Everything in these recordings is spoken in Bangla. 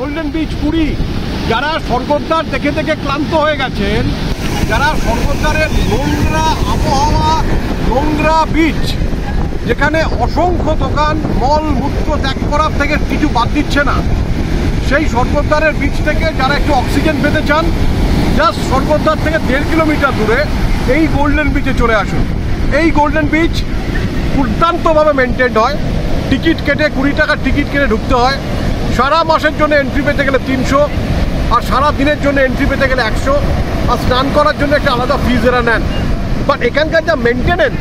গোল্ডেন বিচ পুরী, যারা স্বর্গদ্বার দেখে দেখে ক্লান্ত হয়ে গেছেন, যারা স্বর্গদ্বারের নোংরা আবহাওয়া, নোংরা বিচ, যেখানে অসংখ্য দোকান মল মূত্র ত্যাগ করার থেকে কিছু বাদ দিচ্ছে না, সেই স্বর্গদ্বারের বিচ থেকে যারা একটু অক্সিজেন পেতে চান, জাস্ট স্বর্গদ্বার থেকে 1.5 কিলোমিটার দূরে এই গোল্ডেন বিচে চলে আসুন। এই গোল্ডেন বিচ দুর্দান্তভাবে মেনটেন্ড হয়। টিকিট কেটে 20 টাকার টিকিট কেটে ঢুকতে হয়। সারা মাসের জন্য এন্ট্রি পেতে গেলে 300, আর সারা দিনের জন্য এন্ট্রি পেতে গেলে 100, আর স্নান করার জন্য একটা আলাদা ফিজ এরা নেন। বাট এখানকার যা মেনটেনেন্স,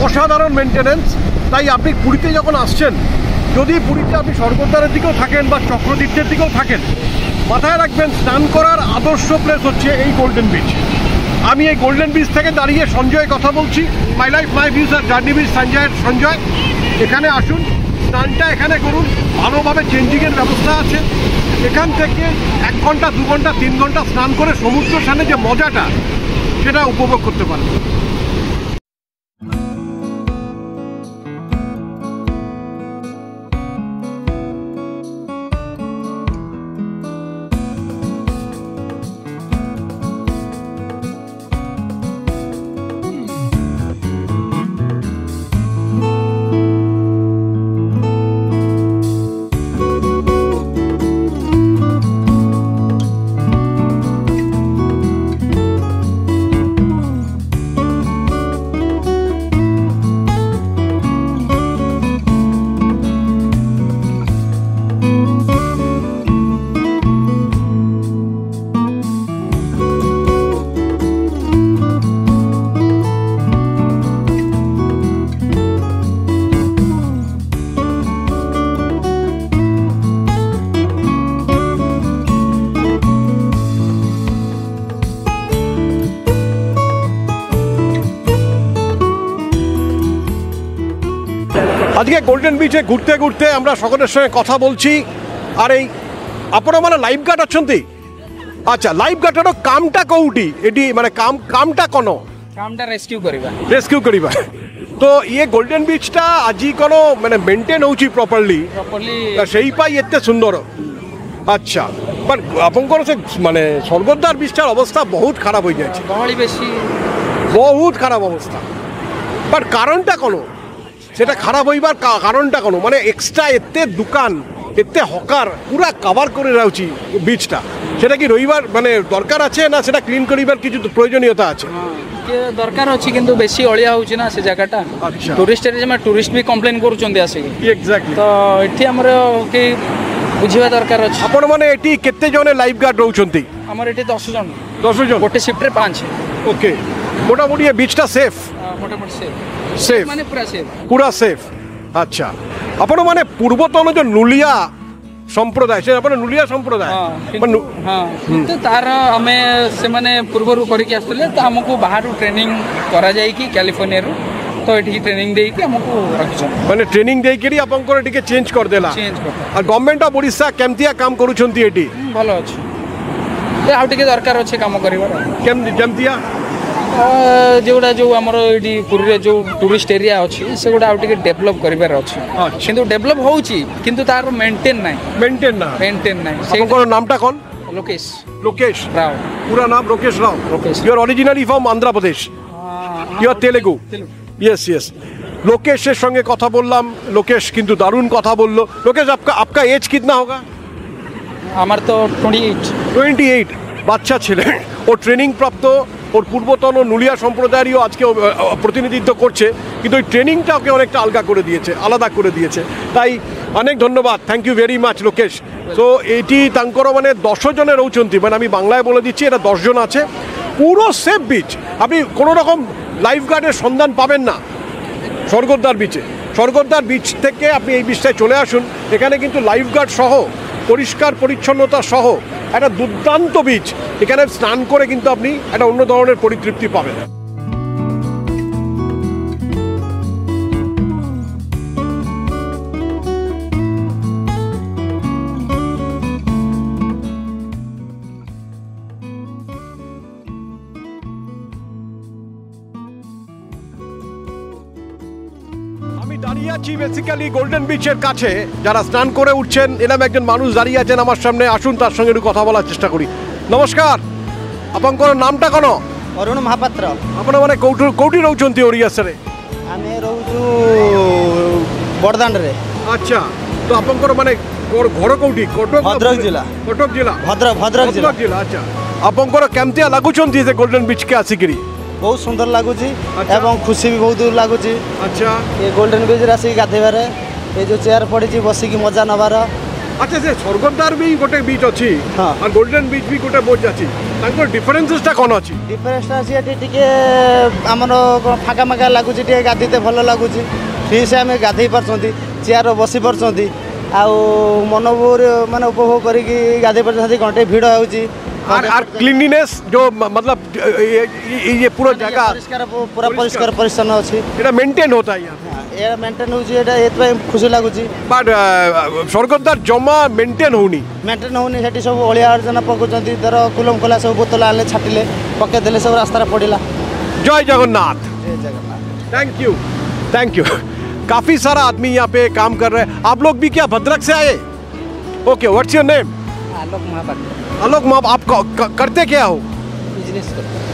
অসাধারণ মেনটেনেন্স। তাই আপনি পুরীতে যখন আসছেন, যদি পুরীতে আপনি স্বর্গদ্বারের দিকেও থাকেন বা চক্রতীর্থের দিকেও থাকেন, মাথায় রাখবেন স্নান করার আদর্শ প্লেস হচ্ছে এই গোল্ডেন বিচ। আমি এই গোল্ডেন বিচ থেকে দাঁড়িয়ে সঞ্জয় কথা বলছি, মাই লাইফ মাই ভিউজ আর জার্নি বিচ সঞ্জয়। এখানে আসুন, স্নানটা এখানে করুন, ভালোভাবে চেঞ্জিংয়ের ব্যবস্থা আছে। এখান থেকে 1 ঘন্টা 2 ঘন্টা 3 ঘন্টা স্নান করে সমুদ্র স্নানে যে মজাটা, সেটা উপভোগ করতে পারেন। আজকে গোল্ডেন বিচে ঘুরতে ঘুরতে আমরা সকলের সঙ্গে কথা বলছি। আর এই আপনারা মানে লাইফ গার্ড অଛନ୍ତି? আচ্ছা, লাইফ গার্ডର কামটা কোউটি এটি মানে কামটা কোন? কামটা রেস্কিউ করিবা। তো ইয়ে গোল্ডেন বিচটা আজি কোন মানে মেনটেন হଉଛି প্রপারলি সেই পাই এতে সুন্দর। আচ্ছা, বাট আপনার সে মানে স্বর্গদ্বার বিচটার অবস্থা বহুত খারাপ হয়ে যাচ্ছে, গহলি বেশি, বহুত খারাপ অবস্থা। বাট কারণটা কোন? সেটা খারাপ হইবার কারণটা কোন? মানে এক্সট্রা এতে দোকান, এতে হকার পুরা কভার করে রাখছি বিচটা, সেটা কি রবিবার মানে দরকার আছে না সেটা ক্লিন করিবার কিছু প্রয়োজনীয়তা আছে? দরকার আছে, কিন্তু বেশি অলিয়া হচ্ছে না সে জায়গাটা। টুরিস্ট এরিয়া টুরিস্ট বি কমপ্লেন করছেন আসিকি। এক্সাক্টলি। তো এটি আমার কি বুঝিবা দরকার আছে। আপন মানে এটি কেতে জনে লাইফ গার্ড রହୁଛନ୍ତି? আমার এটি 10 জন। 10 জন গোটে শিফটরে 5। ওকে, মোটামুটি এই বিচটা সেফ? মোটামুটি সেফ। সেফ মানে পুরা সেফ, পুরা সেফ। আচ্ছা, আপন মানে পূর্বতন যে নুলিয়া সম্প্রদায়, সে আপনার নুলিয়া সম্প্রদায়? হ্যাঁ, কিন্তু তার আমি সেমানে পূর্বরু করিকি আসলে, তো আমাকে বাহারু ট্রেনিং করা যায় কি ক্যালিফোর্নিয়ারু, তো এটি ট্রেনিং দেইকি আমাকে রাখিছেন। মানে ট্রেনিং দেইকি আপনার টিকে চেঞ্জ করদেলা? চেঞ্জ করতে। আর গভর্নমেন্ট অফ ওড়িশা কেমতিয়া কাম করুছন্তি এটি? ভালো আছে, আউ টিকে দরকার আছে কাম করিবার। কেমতিয়া? যেগুলা যে আমার এটি পুরীরে যে টুরিস্ট এরিয়া আছে সেগুলা আউ টিকে ডেভেলপ করিবার আছে, কিন্তু ডেভেলপ হଉଛି কিন্তু তার মেইনটেইন নাই। আপনার নামটা কোন? লোকেশ। লোকেশ রাও। পুরা নাম Lokesh Rao. You are originally from Andhra Pradesh? You are Telugu? Yes yes. লোকেশের সঙ্গে কথা বললাম, লোকেশ কিন্তু দারুণ কথা বললো। লোকেশ, আপকা এজ কিতনা হোগা? আমার তো 28। 28, বাচ্চা ছেলে। ও ট্রেনিং প্রাপ্ত, ওর পূর্বতন নুলিয়া সম্প্রদায়েরও আজকে প্রতিনিধিত্ব করছে, কিন্তু ওই ট্রেনিংটা ওকে অনেকটা আলগা করে দিয়েছে, আলাদা করে দিয়েছে। তাই অনেক ধন্যবাদ, thank you very much Lokesh. তো এইটি তাঙ্কর মানে 10 জনে রହୁଛନ୍ତି, মানে আমি বাংলায় বলে দিচ্ছি, এটা 10 জন আছে। পুরো সেফ বিচ, আপনি কোনো রকম লাইফ গার্ডের সন্ধান পাবেন না স্বর্গদ্বার বিচে। স্বর্গদ্বার বিচ থেকে আপনি এই বিচটায় চলে আসুন, এখানে কিন্তু লাইফ গার্ড সহ, পরিষ্কার পরিচ্ছন্নতা সহ একটা দুর্দান্ত বিচ। এখানে স্নান করে কিন্তু আপনি একটা অন্য ধরনের পরিতৃপ্তি পাবেন। আমি দাঁড়িয়ে আছি বেসিক্যালি গোল্ডেন বিচের কাছে, যারা স্নান করে উঠছেন এরকম একজন মানুষ দাঁড়িয়ে আছেন আমার সামনে। আসুন তার সঙ্গে একটু কথা বলার চেষ্টা করি। নমস্কার, ଆପଣଙ୍କର ନାମଟା କ'ଣ? ଅରୁଣ ମହାପାତ୍ର। ଆପଣମାନେ କୋଉଠି ରହୁଛନ୍ତି ଓଡିଶାରେ? ଆମେ ରହୁଛୁ ବଡ଼ଦାଣ୍ଡରେ। ଆଚ୍ଛା, ତ ଆପଣଙ୍କର ମାନେ ଘର କୋଉଠି? କଟକ? ଭଦ୍ରକ ଜିଲ୍ଲା। କଟକ ଜିଲ୍ଲା? ଭଦ୍ରକ ଜିଲ୍ଲା। ଆଚ୍ଛା, ଆପଣଙ୍କର କେମିତିଆ ଲାଗୁଛନ୍ତି ସେ ଗୋଲ୍ଡେନ ବିଚ୍କେ ଆସିକିରି? ବହୁତ ସୁନ୍ଦର ଲାଗୁଛି ଏବଂ ଖୁସି ବି ବହୁତ ଲାଗୁଛି। ଆଚ୍ଛା, ଏ ଗୋଲ୍ଡେନ ବିଚ୍ରେ ଆସିକି ଗାଧେଇବାରେ, ଏ ଯେଉଁ ଚେୟାର ପଡ଼ିଛି ବସିକି ମଜା ନେବାର। ଆଚ୍ଛା, ସେ ସ୍ୱର୍ଗଦ୍ୱାର ବି ଗୋଟେ ବିଚ୍ ଅଛି ହଁ। ଆଉ ଗୋଲ୍ଡେନ ବିଚ୍ ବି ଗୋଟେ ବିଚ୍ ଅଛି, ତାଙ୍କର ଡିଫରେନ୍ସେସଟା କ'ଣ ଅଛି? ଡିଫରେନ୍ସଟା ଅଛି ଏଠି ଟିକେ ଆମର ଫାଙ୍କା ଫାଙ୍କା ଲାଗୁଛି, ଟିକେ ଗାଧେଇତେ ଭଲ ଲାଗୁଛି। ଫ୍ରିସେ ଆମେ ଗାଧେଇ ପାରୁଛନ୍ତି, ଚେୟାର ବସି ପାରୁଛନ୍ତି, ଆଉ ମନୋଭୂର ମାନେ ଉପଭୋଗ କରିକି ଗାଧେଇ ପାରୁଛନ୍ତି। ଘଣ୍ଟେ ଭିଡ଼ ହେଉଛି আর ক্লিনলিনেস जो मतलब ये पूरा जगह पूरा परिष्कार परिच्छन्न अच्छी এটা মেনটেন होता है यहाँ ये मेंटेन होची एटा एतपय खुशी लागुची। बट स्वर्गद्वार जमा मेंटेन होनी सेठी सब अलिया आवर्जना पकुचंती तर कुलम कोला सब बोतल आले छाटिले पके देले सब रास्ता रे पड़िला। जय जगन्नाथ। जय जगन्नाथ। Thank you. काफी सारा आदमी यहाँ पे काम कर रहे हैं। आप लोग भी क्या भद्रक से आए? Okay, what's your name? Alok Mahapatra. Alok माँ, आप करते क्या हो?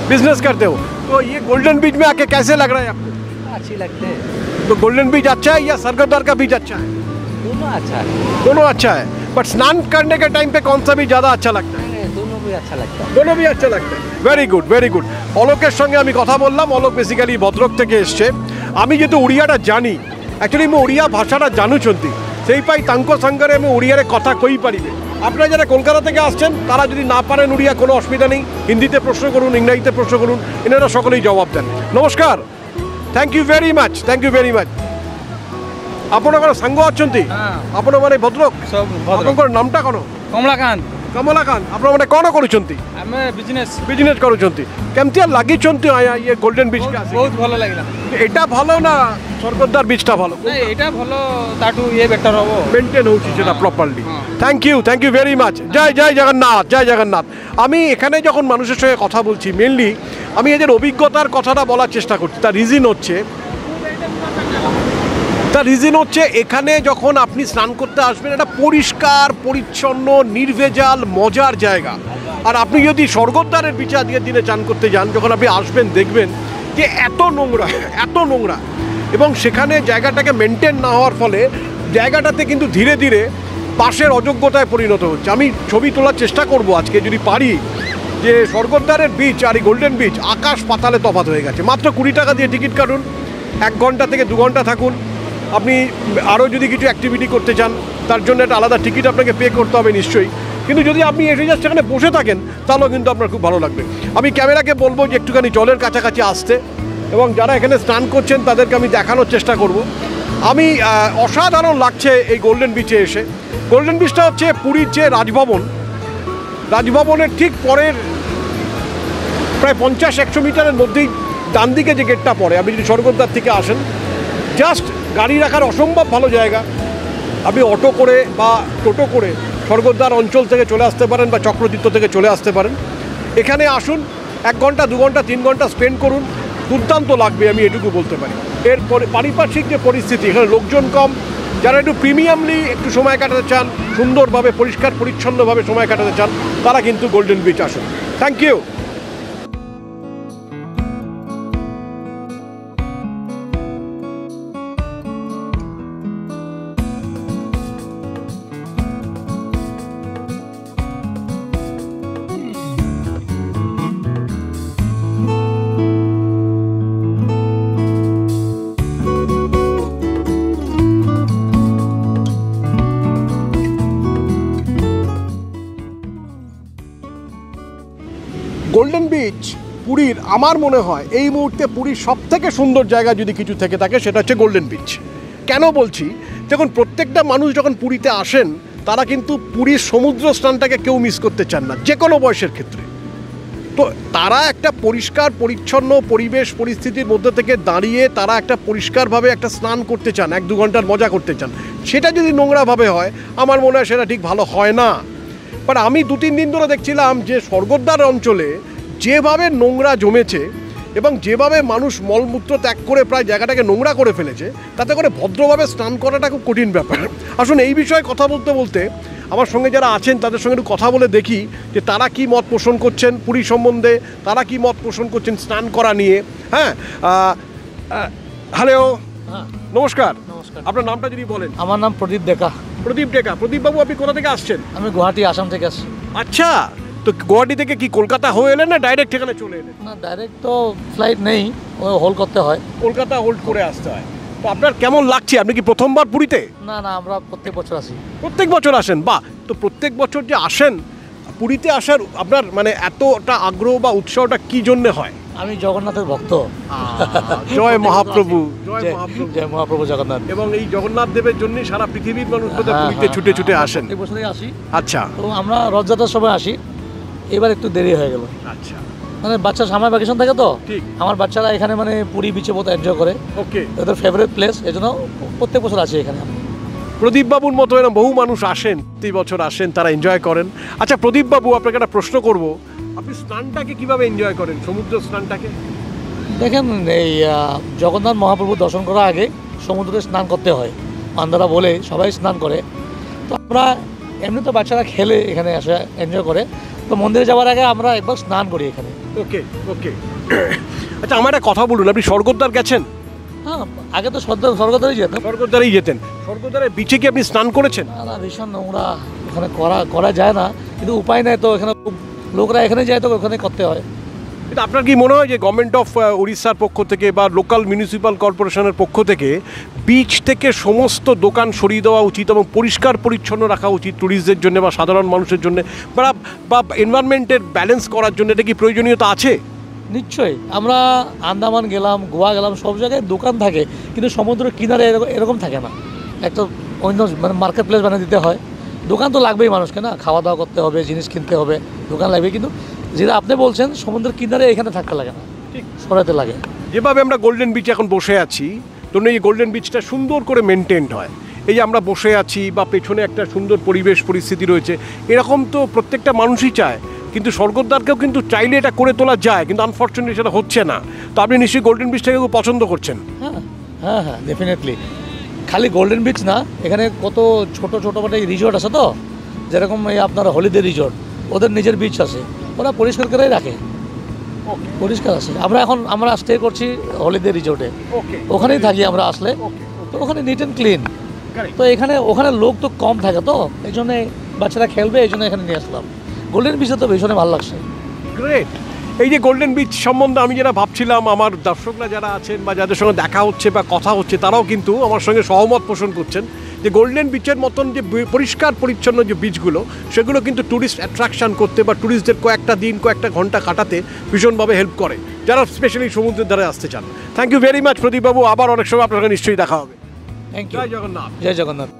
बिजनेस करते हो। तो ये गोल्डन बीच में आके कैसे लग रहा है आपको? अच्छी लगते है। तो गोल्डन बीच अच्छा है या स्वर्गद्वार का बीच अच्छा है? दोनों अच्छा है। दोनों अच्छा है, बट स्नान करने के टाइम पे कौन सा भी ज़्यादा अच्छा लगता है? दोनों भी अच्छा लगता है। दोनों भी अच्छा लगता है। Very good. অলোকের সঙ্গে আমি কথা বললাম। অলোক বেসিক্যালি ভদ্রক থেকে এসছে। আমি যেহেতু ওড়িয়াটা জানি, অ্যাকচুয়ালি ମୁଁ ଓଡ଼ିଆ ভাষাটা জানুଛନ୍ତି, সেইপাই তাঙ্ক সাঙ্গারে আমি ওড়িয়ারে কথা কই পারিবে। আপনারা যারা কলকাতা থেকে আসছেন তারা যদি না পারেন ওড়িয়া, কোনো অসুবিধা নেই, হিন্দিতে প্রশ্ন করুন, ইংরাজিতে প্রশ্ন করুন, এনারা সকলেই জবাব দেন। নমস্কার, থ্যাংক ইউ ভেরি মাচ। ଆପଣଙ୍କର ସାଙ୍ଗ ଅଛନ୍ତି? ଆପଣମାନେ ଭଦ୍ରକ? ଆପଣଙ୍କର ନାମଟା କ'ଣ? କମଳାକାନ୍ତ। କମଳାକାନ୍ତ, ଆପଣମାନେ କ'ଣ କରୁଛନ୍ତି? ଆମେ ବିଜନେସ୍ କରୁଛନ୍ତି। କେମିତିଆ ଲାଗିଛନ୍ତି ଇଏ ଗୋଲ୍ଡେନ୍ ବିଚ୍? ବହୁତ ଭଲ ଲାଗିଲା। এটা ভালো না স্বর্গদ্বার বিচটা ভালো? এটা ভালো, তাଠୁ ইয়ে বেটার হবো, মেনটেন হচ্ছে সেটা properly. Thank you very much. জয় জগন্নাথ। আমি এখানে যখন মানুষের সঙ্গে কথা বলছি, মেনলি আমি এদের অভিজ্ঞতার কথাটা বলার চেষ্টা করছি। তার রিজন হচ্ছে এখানে যখন আপনি স্নান করতে আসবেন, এটা পরিষ্কার পরিচ্ছন্ন নির্ভেজাল মজার জায়গা। আর আপনি যদি স্বর্গদ্বারের বিচে আজকের দিনে চান করতে যান, যখন আপনি আসবেন দেখবেন যে এত নোংরা এবং সেখানে জায়গাটাকে মেনটেন না হওয়ার ফলে জায়গাটাতে কিন্তু ধীরে ধীরে পাশের অযোগ্যতায় পরিণত হচ্ছে। আমি ছবি তোলার চেষ্টা করব আজকে যদি পারি, যে স্বর্গদ্বারের বিচ আর এই গোল্ডেন বিচ আকাশ পাতালে তফাৎ হয়ে গেছে। মাত্র 20 টাকা দিয়ে টিকিট কাটুন, 1 ঘন্টা থেকে 2 ঘন্টা থাকুন। আপনি আরও যদি কিছু অ্যাক্টিভিটি করতে চান তার জন্য একটা আলাদা টিকিট আপনাকে পে করতে হবে নিশ্চয়ই, কিন্তু যদি আপনি এসে জাস্ট সেখানে বসে থাকেন তাহলেও কিন্তু আপনার খুব ভালো লাগবে। আমি ক্যামেরাকে বলবো যে একটুখানি জলের কাছাকাছি আসতে, এবং যারা এখানে স্নান করছেন তাদেরকে আমি দেখানোর চেষ্টা করব। আমি অসাধারণ লাগছে এই গোল্ডেন বিচে এসে। গোল্ডেন বিচটা হচ্ছে পুরীর যে রাজভবনের ঠিক পরের প্রায় 50-100 মিটারের মধ্যেই ডান দিকে যে গেটটা পড়ে, আপনি যদি স্বর্গদ্বার থেকে আসেন, জাস্ট গাড়ি রাখার অসম্ভব ভালো জায়গা। আপনি অটো করে বা টোটো করে স্বর্গদ্বার অঞ্চল থেকে চলে আসতে পারেন বা চক্রতীর্থ থেকে চলে আসতে পারেন। এখানে আসুন, 1 ঘন্টা 2 ঘন্টা 3 ঘন্টা স্পেন্ড করুন, দুর্দান্ত লাগবে আমি এটুকু বলতে পারি। এরপরে পারিপার্শ্বিক যে পরিস্থিতি, এখানে লোকজন কম, যারা একটু প্রিমিয়ামলি একটু সময় কাটাতে চান, সুন্দরভাবে পরিষ্কার পরিচ্ছন্নভাবে সময় কাটাতে চান, তারা কিন্তু গোল্ডেন বিচ আসুন। Thank you. গোল্ডেন বিচ পুরীর, আমার মনে হয় এই মুহূর্তে পুরীর সবথেকে সুন্দর জায়গা যদি কিছু থেকে থাকে সেটা হচ্ছে গোল্ডেন বিচ। কেন বলছি, দেখুন প্রত্যেকটা মানুষ যখন পুরীতে আসেন তারা কিন্তু পুরীর সমুদ্র স্নানটাকে কেউ মিস করতে চান না, যে কোনো বয়সের ক্ষেত্রে। তো তারা একটা পরিষ্কার পরিচ্ছন্ন পরিবেশ পরিস্থিতির মধ্যে থেকে দাঁড়িয়ে তারা একটা পরিষ্কারভাবে একটা স্নান করতে চান, 1-2 ঘন্টার মজা করতে চান। সেটা যদি নোংরাভাবে হয়, আমার মনে হয় সেটা ঠিক ভালো হয় না। বাট আমি 2-3 দিন ধরে দেখছিলাম যে স্বর্গদ্বার অঞ্চলে যেভাবে নোংরা জমেছে, এবং যেভাবে মানুষ মলমূত্র ত্যাগ করে প্রায় জায়গাটাকে নোংরা করে ফেলেছে, তাতে করে ভদ্রভাবে স্নান করাটা খুব কঠিন ব্যাপার। আসুন এই বিষয়ে কথা বলতে বলতে আমার সঙ্গে যারা আছেন তাদের সঙ্গে একটু কথা বলে দেখি যে তারা কি মত পোষণ করছেন পুরী সম্বন্ধে, তারা কি মত পোষণ করছেন স্নান করা নিয়ে। হ্যাঁ, হ্যালো, নমস্কার। আপনার নামটা যদি বলেন। আমার নাম প্রদীপ ডেকা। প্রদীপ ডেকা। প্রদীপ বাবু, আপনি কোথা থেকে আসছেন? আমি গুয়াহাটি, আসাম থেকে আসছি। আচ্ছা, তো গুয়াহাটি থেকে কি কলকাতা হয়ে এলেন না ডাইরেক্ট এখানে চলে এলেন? না, ডাইরেক্ট তো ফ্লাইট নেই, হোল্ড করতে হয়। কলকাতা হোল্ড করে আসতে হয়। তো আপনার কেমন লাগছে? আপনি কি প্রথমবার পুরীতে? না না, আমরা প্রত্যেক বছর আসি। প্রত্যেক বছর আসেন? বাহ। তো প্রত্যেক বছর যে আসেন পুরীতে আসার আপনার মানে এতটা আগ্রহ বা উৎসাহটা কি জন্যে হয়? আমি জগন্নাথের ভক্ত। জয় মহাপ্রভু, জয় মহাপ্রভু, জয় মহাপ্রভু জগন্নাথ। এবং এই জগন্নাথ দেবের জন্যই সারা পৃথিবীর মানুষ পুরীতে ছুটে ছুটে আসেন। প্রত্যেক বছরই আসি। আচ্ছা। তো আমরা রথযাত্রার সময় আসি, এবার একটু দেরি হয়ে গেল। আচ্ছা। মানে বাচ্চা সামার ভ্যাকেশন থাকে তো, ঠিক। আমার বাচ্চারা এখানে মানে পুরী বিচে বহুত এনজয় করে। ওকে। ওদের ফেভারিট প্লেস, এই জন্য প্রত্যেক বছর আসি এখানে। প্রদীপ বাবুর মতো এরকম বহু মানুষ আসেন, প্রতি বছর আসেন, তারা এনজয় করেন। আচ্ছা প্রদীপ বাবু, আপনাকে একটা প্রশ্ন করব, আপনি স্নানটাকে কিভাবে এনজয় করেন, সমুদ্র স্নানটাকে? দেখেন, এই জগন্নাথ মহাপ্রভু দর্শন করার আগে সমুদ্রে স্নান করতে হয়, পান্ডারা বলে সবাই স্নান করে। তো আমরা এমনি তো বাচ্চারা খেলে এখানে আসে, এনজয় করে। তো মন্দিরে যাওয়ার আগে আমরা একবার স্নান করি এখানে। ওকে ওকে। আচ্ছা আমার একটা কথা বলুন, আপনি স্বর্গদ্বার গেছেন? হ্যাঁ, আগে তো স্বর্গদ্বারেই যেতাম। স্বর্গদ্বারেই যেতেন? স্বর্গদ্বারের বিচে কি আপনি স্নান করেছেন? না, ভীষণ নোংরা, ওখানে করা যায় না, কিন্তু উপায় নেই তো, এখানে লোকরা এখানে যায় তো ওখানে করতে হয়। কিন্তু আপনার কি মনে হয় যে গভর্নমেন্ট অফ উড়িষ্যার পক্ষ থেকে বা লোকাল মিউনিসিপ্যাল কর্পোরেশনের পক্ষ থেকে বিচ থেকে সমস্ত দোকান সরিয়ে দেওয়া উচিত এবং পরিষ্কার পরিচ্ছন্ন রাখা উচিত ট্যুরিস্টদের জন্য বা সাধারণ মানুষের জন্য, বা এনভায়রনমেন্টের ব্যালেন্স করার জন্য? এটা কি প্রয়োজনীয়তা আছে? নিশ্চয়ই। আমরা আন্দামান গেলাম, গোয়া গেলাম, সব জায়গায় দোকান থাকে, কিন্তু সমুদ্রের কিনারে এরকম থাকে না। একটা অন্য মানে মার্কেট প্লেস বানিয়ে দিতে হয়। দোকান তো লাগবেই মানুষকে, না, খাওয়া দাওয়া করতে হবে, জিনিস কিনতে হবে, দোকান লাগবে। কিন্তু যেটা আপনি বলছেন সমুদ্রের কিনারে এখানে থাকতে লাগে না, ঠিক সরাতে লাগে। যেভাবে আমরা গোল্ডেন বিচে এখন বসে আছি, ধরুন এই গোল্ডেন বিচটা সুন্দর করে মেনটেন্ড হয়, এই যে আমরা বসে আছি বা পেছনে একটা সুন্দর পরিবেশ পরিস্থিতি রয়েছে, এরকম তো প্রত্যেকটা মানুষই চায়। কিন্তু স্বর্গদ্বারকেও কিন্তু চাইলে এটা করে তোলা যায়, কিন্তু আনফর্চুনেটলি সেটা হচ্ছে না। তো আপনি নিশ্চয়ই গোল্ডেন বিচটাকে খুব পছন্দ করছেন? হ্যাঁ হ্যাঁ হ্যাঁ, ডেফিনেটলি। খালি গোল্ডেন বিচ না, এখানে কত ছোট ছোট মানে রিসোর্ট আছে তো, যেরকম এই আপনার হলিডে রিসোর্ট, ওদের নিজের বিচ আছে, ওরা পরিষ্কার করেই রাখে, পরিষ্কার আছে। আমরা স্টে করছি হলিডে রিসোর্টে, ওখানেই থাকি আমরা আসলে, তো ওখানে নিট অ্যান্ড ক্লিন। তো ওখানে লোক তো কম থাকে, তো এই জন্যে বাচ্চারা খেলবে, এই জন্য এখানে নিয়ে আসলাম। গোল্ডেন বিচে তো ভীষণ ভালো লাগছে। গ্রেট। এই যে গোল্ডেন বিচ সম্বন্ধে আমি যেটা ভাবছিলাম, আমার দর্শকরা যারা আছেন বা যাদের সঙ্গে দেখা হচ্ছে বা কথা হচ্ছে, তারাও কিন্তু আমার সঙ্গে সহমত পোষণ করছেন যে গোল্ডেন বিচের মতন যে পরিষ্কার পরিচ্ছন্ন যে বিচগুলো, সেগুলো কিন্তু ট্যুরিস্ট অ্যাট্রাকশন করতে বা ট্যুরিস্টদের কয়েকটা ঘন্টা কাটাতে ভীষণভাবে হেল্প করে, যারা স্পেশালি সমুদ্রের ধারে আসতে চান। থ্যাংক ইউ ভেরি মাচ প্রদীপবাবু, আবার অনেক সময় আপনার সঙ্গে নিশ্চয়ই দেখা হবে। Thank you. জয় জগন্নাথ। জয় জগন্নাথ।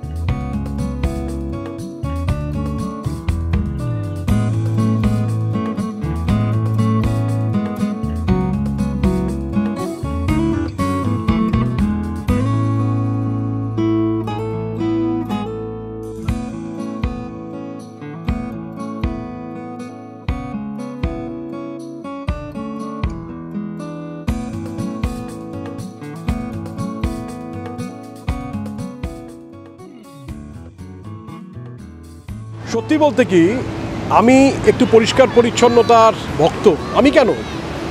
সত্যি বলতে কি, আমি একটু পরিষ্কার পরিচ্ছন্নতার ভক্ত। আমি কেন,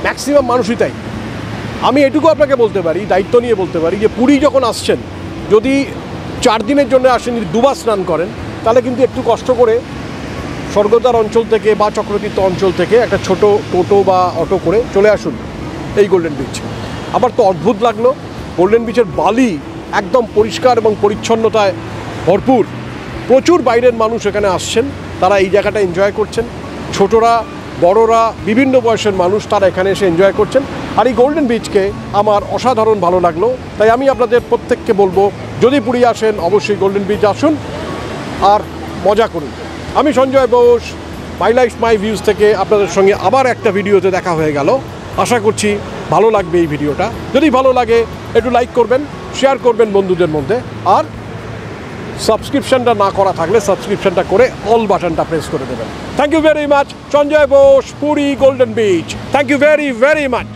ম্যাক্সিমাম মানুষই তাই। আমি এটুকু আপনাকে বলতে পারি, দায়িত্ব নিয়ে বলতে পারি, যে পুরী যখন আসছেন, যদি 4 দিনের জন্য আসেন, যদি 2 বার স্নান করেন, তাহলে কিন্তু একটু কষ্ট করে স্বর্গদ্বার অঞ্চল থেকে বা চক্রতীর্থ অঞ্চল থেকে একটা ছোট টোটো বা অটো করে চলে আসুন এই গোল্ডেন বিচ। আবার তো অদ্ভুত লাগলো, গোল্ডেন বিচের বালি একদম পরিষ্কার এবং পরিচ্ছন্নতায় ভরপুর। প্রচুর বাইরের মানুষ এখানে আসছেন, তারা এই জায়গাটা এনজয় করছেন। ছোটরা, বড়রা, বিভিন্ন বয়সের মানুষ তারা এখানে এসে এনজয় করছেন। আর এই গোল্ডেন বিচকে আমার অসাধারণ ভালো লাগলো। তাই আমি আপনাদের প্রত্যেককে বলবো, যদি পুরী আসেন অবশ্যই গোল্ডেন বিচ আসুন আর মজা করুন। আমি সঞ্জয় বোস, মাই লাইফ মাই ভিউজ থেকে আপনাদের সঙ্গে আবার একটা ভিডিওতে দেখা হয়ে গেল। আশা করছি ভালো লাগবে এই ভিডিওটা। যদি ভালো লাগে একটু লাইক করবেন, শেয়ার করবেন বন্ধুদের মধ্যে, আর সাবস্ক্রিপশনটা না করা থাকলে সাবস্ক্রিপশনটা করে অল বাটনটা প্রেস করে দেবেন। Thank you very much. Sanjay Bose, Puri golden beach. Thank you very very much.